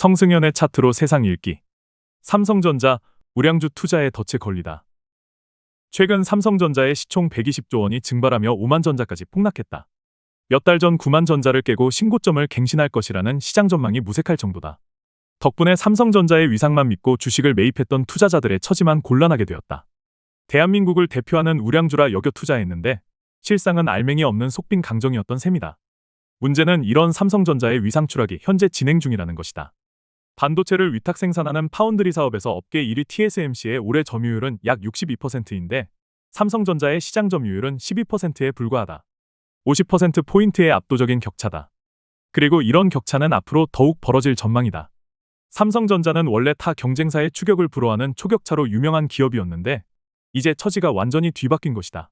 성승연의 차트로 세상 읽기. 삼성전자, 우량주 투자에 덫에 걸리다. 최근 삼성전자의 시총 120조 원이 증발하며 5만 전자까지 폭락했다. 몇 달 전 9만 전자를 깨고 신고점을 갱신할 것이라는 시장 전망이 무색할 정도다. 덕분에 삼성전자의 위상만 믿고 주식을 매입했던 투자자들의 처지만 곤란하게 되었다. 대한민국을 대표하는 우량주라 여겨 투자했는데 실상은 알맹이 없는 속빈 강정이었던 셈이다. 문제는 이런 삼성전자의 위상 추락이 현재 진행 중이라는 것이다. 반도체를 위탁 생산하는 파운드리 사업에서 업계 1위 TSMC의 올해 점유율은 약 62%인데 삼성전자의 시장 점유율은 12%에 불과하다. 50%포인트의 압도적인 격차다. 그리고 이런 격차는 앞으로 더욱 벌어질 전망이다. 삼성전자는 원래 타 경쟁사의 추격을 불허하는 초격차로 유명한 기업이었는데 이제 처지가 완전히 뒤바뀐 것이다.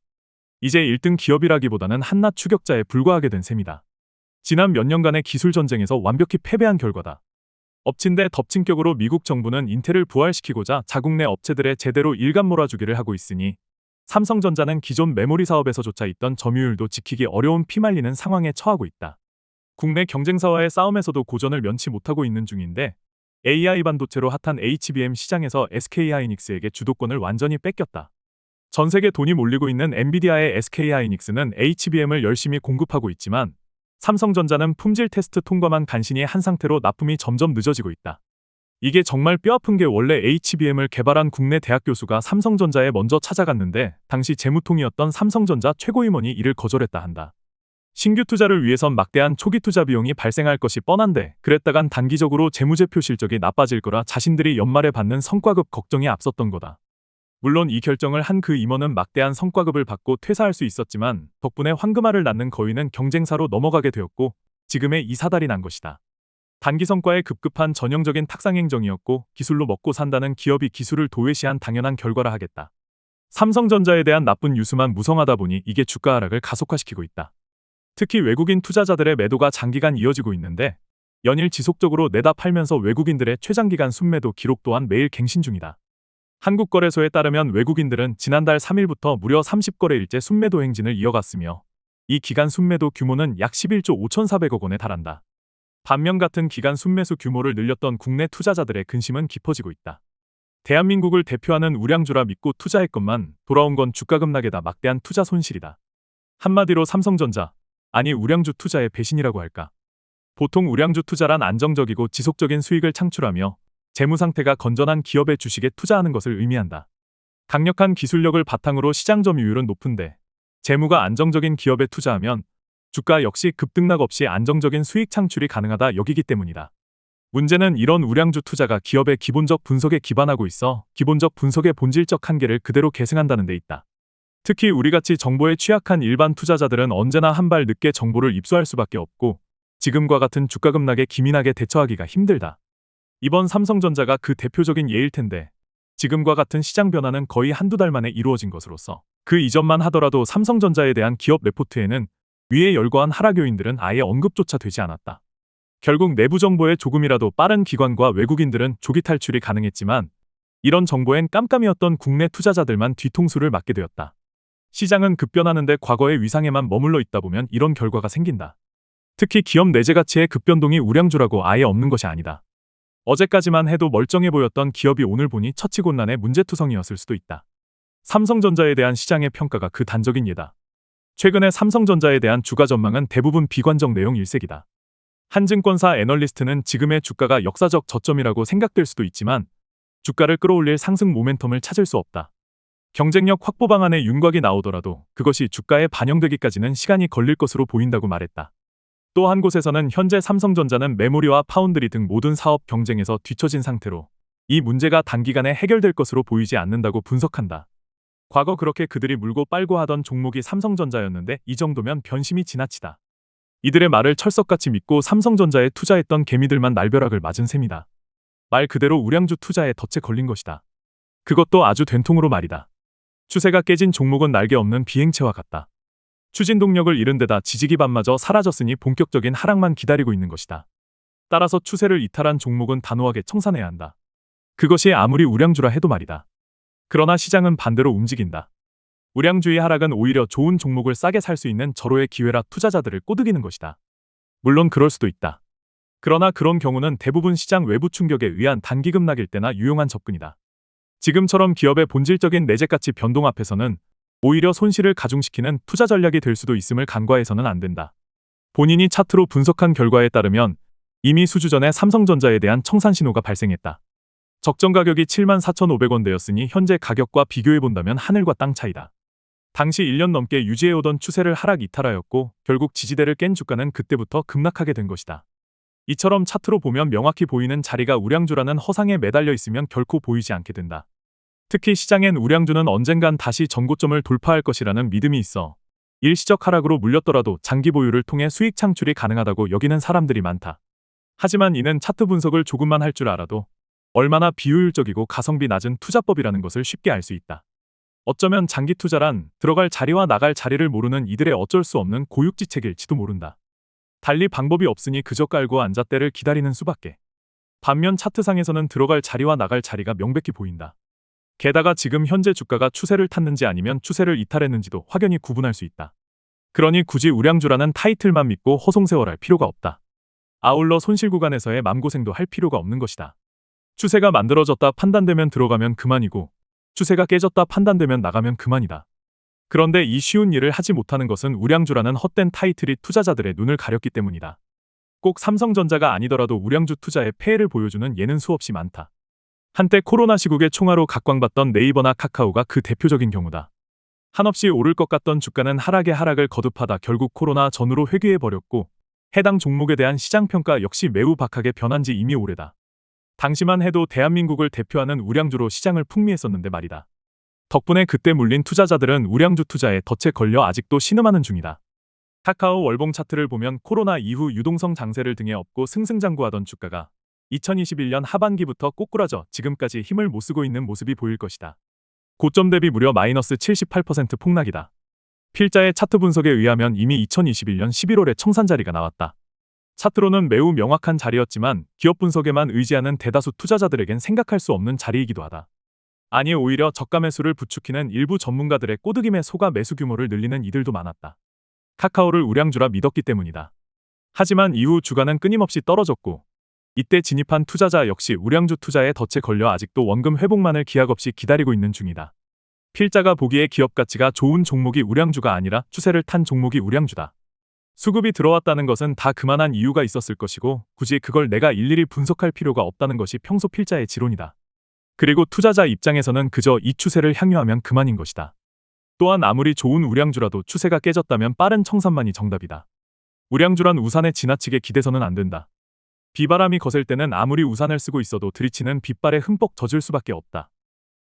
이제 1등 기업이라기보다는 한낱 추격자에 불과하게 된 셈이다. 지난 몇 년간의 기술 전쟁에서 완벽히 패배한 결과다. 엎친 데 덮친 격으로 미국 정부는 인텔을 부활시키고자 자국 내 업체들에 제대로 일감 몰아주기를 하고 있으니 삼성전자는 기존 메모리 사업에서조차 있던 점유율도 지키기 어려운 피말리는 상황에 처하고 있다. 국내 경쟁사와의 싸움에서도 고전을 면치 못하고 있는 중인데 AI 반도체로 핫한 HBM 시장에서 SK하이닉스에게 주도권을 완전히 뺏겼다. 전 세계 돈이 몰리고 있는 엔비디아의 SK하이닉스는 HBM을 열심히 공급하고 있지만 삼성전자는 품질 테스트 통과만 간신히 한 상태로 납품이 점점 늦어지고 있다. 이게 정말 뼈아픈 게 원래 HBM을 개발한 국내 대학 교수가 삼성전자에 먼저 찾아갔는데 당시 재무통이었던 삼성전자 최고임원이 이를 거절했다 한다. 신규 투자를 위해선 막대한 초기 투자 비용이 발생할 것이 뻔한데 그랬다간 단기적으로 재무제표 실적이 나빠질 거라 자신들이 연말에 받는 성과급 걱정이 앞섰던 거다. 물론 이 결정을 한 그 임원은 막대한 성과급을 받고 퇴사할 수 있었지만 덕분에 황금알을 낳는 거위는 경쟁사로 넘어가게 되었고 지금의 이 사달이 난 것이다. 단기 성과에 급급한 전형적인 탁상행정이었고 기술로 먹고 산다는 기업이 기술을 도외시한 당연한 결과라 하겠다. 삼성전자에 대한 나쁜 뉴스만 무성하다 보니 이게 주가 하락을 가속화시키고 있다. 특히 외국인 투자자들의 매도가 장기간 이어지고 있는데 연일 지속적으로 내다 팔면서 외국인들의 최장기간 순매도 기록 또한 매일 갱신 중이다. 한국거래소에 따르면 외국인들은 지난달 3일부터 무려 30거래일째 순매도 행진을 이어갔으며 이 기간 순매도 규모는 약 11조 5,400억 원에 달한다. 반면 같은 기간 순매수 규모를 늘렸던 국내 투자자들의 근심은 깊어지고 있다. 대한민국을 대표하는 우량주라 믿고 투자했건만 돌아온 건 주가 급락에다 막대한 투자 손실이다. 한마디로 삼성전자, 아니 우량주 투자의 배신이라고 할까. 보통 우량주 투자란 안정적이고 지속적인 수익을 창출하며 재무 상태가 건전한 기업의 주식에 투자하는 것을 의미한다. 강력한 기술력을 바탕으로 시장 점유율은 높은데 재무가 안정적인 기업에 투자하면 주가 역시 급등락 없이 안정적인 수익 창출이 가능하다 여기기 때문이다. 문제는 이런 우량주 투자가 기업의 기본적 분석에 기반하고 있어 기본적 분석의 본질적 한계를 그대로 계승한다는 데 있다. 특히 우리같이 정보에 취약한 일반 투자자들은 언제나 한 발 늦게 정보를 입수할 수밖에 없고 지금과 같은 주가 급락에 기민하게 대처하기가 힘들다. 이번 삼성전자가 그 대표적인 예일 텐데 지금과 같은 시장 변화는 거의 한두 달 만에 이루어진 것으로서 그 이전만 하더라도 삼성전자에 대한 기업 레포트에는 위에 열거한 하락 요인들은 아예 언급조차 되지 않았다. 결국 내부 정보에 조금이라도 빠른 기관과 외국인들은 조기 탈출이 가능했지만 이런 정보엔 깜깜이었던 국내 투자자들만 뒤통수를 맞게 되었다. 시장은 급변하는데 과거의 위상에만 머물러 있다 보면 이런 결과가 생긴다. 특히 기업 내재 가치의 급변동이 우량주라고 아예 없는 것이 아니다. 어제까지만 해도 멀쩡해 보였던 기업이 오늘 보니 처치곤란의 문제투성이었을 수도 있다. 삼성전자에 대한 시장의 평가가 그 단적인 예다. 최근에 삼성전자에 대한 주가 전망은 대부분 비관적 내용 일색이다. 한 증권사 애널리스트는 지금의 주가가 역사적 저점이라고 생각될 수도 있지만 주가를 끌어올릴 상승 모멘텀을 찾을 수 없다. 경쟁력 확보 방안에 윤곽이 나오더라도 그것이 주가에 반영되기까지는 시간이 걸릴 것으로 보인다고 말했다. 또 한 곳에서는 현재 삼성전자는 메모리와 파운드리 등 모든 사업 경쟁에서 뒤처진 상태로 이 문제가 단기간에 해결될 것으로 보이지 않는다고 분석한다. 과거 그렇게 그들이 물고 빨고 하던 종목이 삼성전자였는데 이 정도면 변심이 지나치다. 이들의 말을 철석같이 믿고 삼성전자에 투자했던 개미들만 날벼락을 맞은 셈이다. 말 그대로 우량주 투자에 덫에 걸린 것이다. 그것도 아주 된통으로 말이다. 추세가 깨진 종목은 날개 없는 비행체와 같다. 추진 동력을 잃은 데다 지지기반마저 사라졌으니 본격적인 하락만 기다리고 있는 것이다. 따라서 추세를 이탈한 종목은 단호하게 청산해야 한다. 그것이 아무리 우량주라 해도 말이다. 그러나 시장은 반대로 움직인다. 우량주의 하락은 오히려 좋은 종목을 싸게 살 수 있는 절호의 기회라 투자자들을 꼬드기는 것이다. 물론 그럴 수도 있다. 그러나 그런 경우는 대부분 시장 외부 충격에 의한 단기 급락일 때나 유용한 접근이다. 지금처럼 기업의 본질적인 내재 가치 변동 앞에서는 오히려 손실을 가중시키는 투자 전략이 될 수도 있음을 간과해서는 안 된다. 본인이 차트로 분석한 결과에 따르면 이미 수주 전에 삼성전자에 대한 청산 신호가 발생했다. 적정 가격이 74,500원대였으니 현재 가격과 비교해본다면 하늘과 땅 차이다. 당시 1년 넘게 유지해오던 추세를 하락 이탈하였고 결국 지지대를 깬 주가는 그때부터 급락하게 된 것이다. 이처럼 차트로 보면 명확히 보이는 자리가 우량주라는 허상에 매달려 있으면 결코 보이지 않게 된다. 특히 시장엔 우량주는 언젠간 다시 전고점을 돌파할 것이라는 믿음이 있어 일시적 하락으로 물렸더라도 장기 보유를 통해 수익 창출이 가능하다고 여기는 사람들이 많다. 하지만 이는 차트 분석을 조금만 할 줄 알아도 얼마나 비효율적이고 가성비 낮은 투자법이라는 것을 쉽게 알 수 있다. 어쩌면 장기 투자란 들어갈 자리와 나갈 자리를 모르는 이들의 어쩔 수 없는 고육지책일지도 모른다. 달리 방법이 없으니 그저 깔고 앉아 때를 기다리는 수밖에. 반면 차트상에서는 들어갈 자리와 나갈 자리가 명백히 보인다. 게다가 지금 현재 주가가 추세를 탔는지 아니면 추세를 이탈했는지도 확연히 구분할 수 있다. 그러니 굳이 우량주라는 타이틀만 믿고 허송세월할 필요가 없다. 아울러 손실 구간에서의 맘고생도 할 필요가 없는 것이다. 추세가 만들어졌다 판단되면 들어가면 그만이고 추세가 깨졌다 판단되면 나가면 그만이다. 그런데 이 쉬운 일을 하지 못하는 것은 우량주라는 헛된 타이틀이 투자자들의 눈을 가렸기 때문이다. 꼭 삼성전자가 아니더라도 우량주 투자의 폐해를 보여주는 예는 수없이 많다. 한때 코로나 시국에 총알로 각광받던 네이버나 카카오가 그 대표적인 경우다. 한없이 오를 것 같던 주가는 하락에 하락을 거듭하다 결국 코로나 전후로 회귀해버렸고 해당 종목에 대한 시장평가 역시 매우 박하게 변한 지 이미 오래다. 당시만 해도 대한민국을 대표하는 우량주로 시장을 풍미했었는데 말이다. 덕분에 그때 물린 투자자들은 우량주 투자에 덫에 걸려 아직도 신음하는 중이다. 카카오 월봉 차트를 보면 코로나 이후 유동성 장세를 등에 업고 승승장구하던 주가가 2021년 하반기부터 꼬꾸라져 지금까지 힘을 못 쓰고 있는 모습이 보일 것이다. 고점 대비 무려 마이너스 78% 폭락이다. 필자의 차트 분석에 의하면 이미 2021년 11월에 청산 자리가 나왔다. 차트로는 매우 명확한 자리였지만 기업 분석에만 의지하는 대다수 투자자들에겐 생각할 수 없는 자리이기도 하다. 아니 오히려 저가 매수를 부추기는 일부 전문가들의 꼬드김에 속아 매수 규모를 늘리는 이들도 많았다. 카카오를 우량주라 믿었기 때문이다. 하지만 이후 주가는 끊임없이 떨어졌고 이때 진입한 투자자 역시 우량주 투자에 덫에 걸려 아직도 원금 회복만을 기약 없이 기다리고 있는 중이다. 필자가 보기에 기업 가치가 좋은 종목이 우량주가 아니라 추세를 탄 종목이 우량주다. 수급이 들어왔다는 것은 다 그만한 이유가 있었을 것이고 굳이 그걸 내가 일일이 분석할 필요가 없다는 것이 평소 필자의 지론이다. 그리고 투자자 입장에서는 그저 이 추세를 향유하면 그만인 것이다. 또한 아무리 좋은 우량주라도 추세가 깨졌다면 빠른 청산만이 정답이다. 우량주란 우산에 지나치게 기대서는 안 된다. 비바람이 거셀 때는 아무리 우산을 쓰고 있어도 들이치는 빗발에 흠뻑 젖을 수밖에 없다.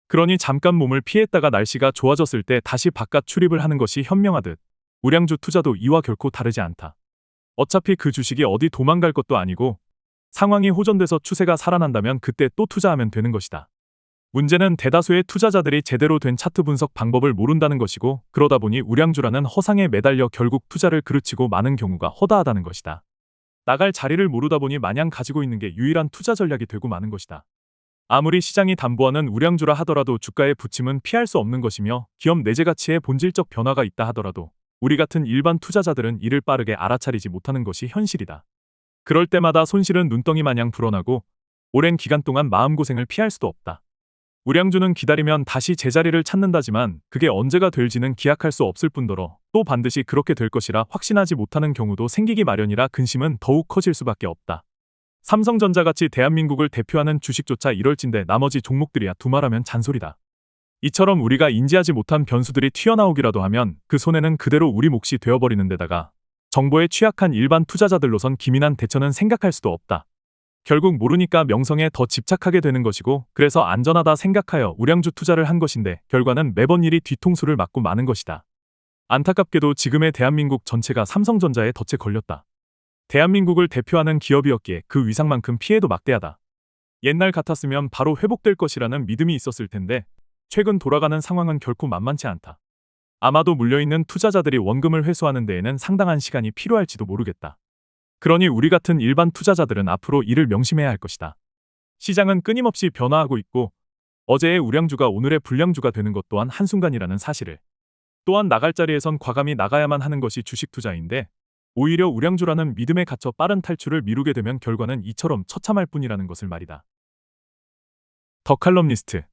그러니 잠깐 몸을 피했다가 날씨가 좋아졌을 때 다시 바깥 출입을 하는 것이 현명하듯 우량주 투자도 이와 결코 다르지 않다. 어차피 그 주식이 어디 도망갈 것도 아니고 상황이 호전돼서 추세가 살아난다면 그때 또 투자하면 되는 것이다. 문제는 대다수의 투자자들이 제대로 된 차트 분석 방법을 모른다는 것이고 그러다 보니 우량주라는 허상에 매달려 결국 투자를 그르치고 마는 경우가 허다하다는 것이다. 나갈 자리를 모르다 보니 마냥 가지고 있는 게 유일한 투자 전략이 되고 마는 것이다. 아무리 시장이 담보하는 우량주라 하더라도 주가의 부침은 피할 수 없는 것이며 기업 내재 가치에 본질적 변화가 있다 하더라도 우리 같은 일반 투자자들은 이를 빠르게 알아차리지 못하는 것이 현실이다. 그럴 때마다 손실은 눈덩이 마냥 불어나고 오랜 기간 동안 마음고생을 피할 수도 없다. 우량주는 기다리면 다시 제자리를 찾는다지만 그게 언제가 될지는 기약할 수 없을 뿐더러 또 반드시 그렇게 될 것이라 확신하지 못하는 경우도 생기기 마련이라 근심은 더욱 커질 수밖에 없다. 삼성전자같이 대한민국을 대표하는 주식조차 이럴진데 나머지 종목들이야 두말하면 잔소리다. 이처럼 우리가 인지하지 못한 변수들이 튀어나오기라도 하면 그 손해는 그대로 우리 몫이 되어버리는 데다가 정보에 취약한 일반 투자자들로선 기민한 대처는 생각할 수도 없다. 결국 모르니까 명성에 더 집착하게 되는 것이고 그래서 안전하다 생각하여 우량주 투자를 한 것인데 결과는 매번 일이 뒤통수를 맞고 마는 것이다. 안타깝게도 지금의 대한민국 전체가 삼성전자의 덫에 걸렸다. 대한민국을 대표하는 기업이었기에 그 위상만큼 피해도 막대하다. 옛날 같았으면 바로 회복될 것이라는 믿음이 있었을 텐데 최근 돌아가는 상황은 결코 만만치 않다. 아마도 물려있는 투자자들이 원금을 회수하는 데에는 상당한 시간이 필요할지도 모르겠다. 그러니 우리 같은 일반 투자자들은 앞으로 이를 명심해야 할 것이다. 시장은 끊임없이 변화하고 있고 어제의 우량주가 오늘의 불량주가 되는 것 또한 한순간이라는 사실을 또한 나갈 자리에선 과감히 나가야만 하는 것이 주식 투자인데 오히려 우량주라는 믿음에 갇혀 빠른 탈출을 미루게 되면 결과는 이처럼 처참할 뿐이라는 것을 말이다. 더 칼럼니스트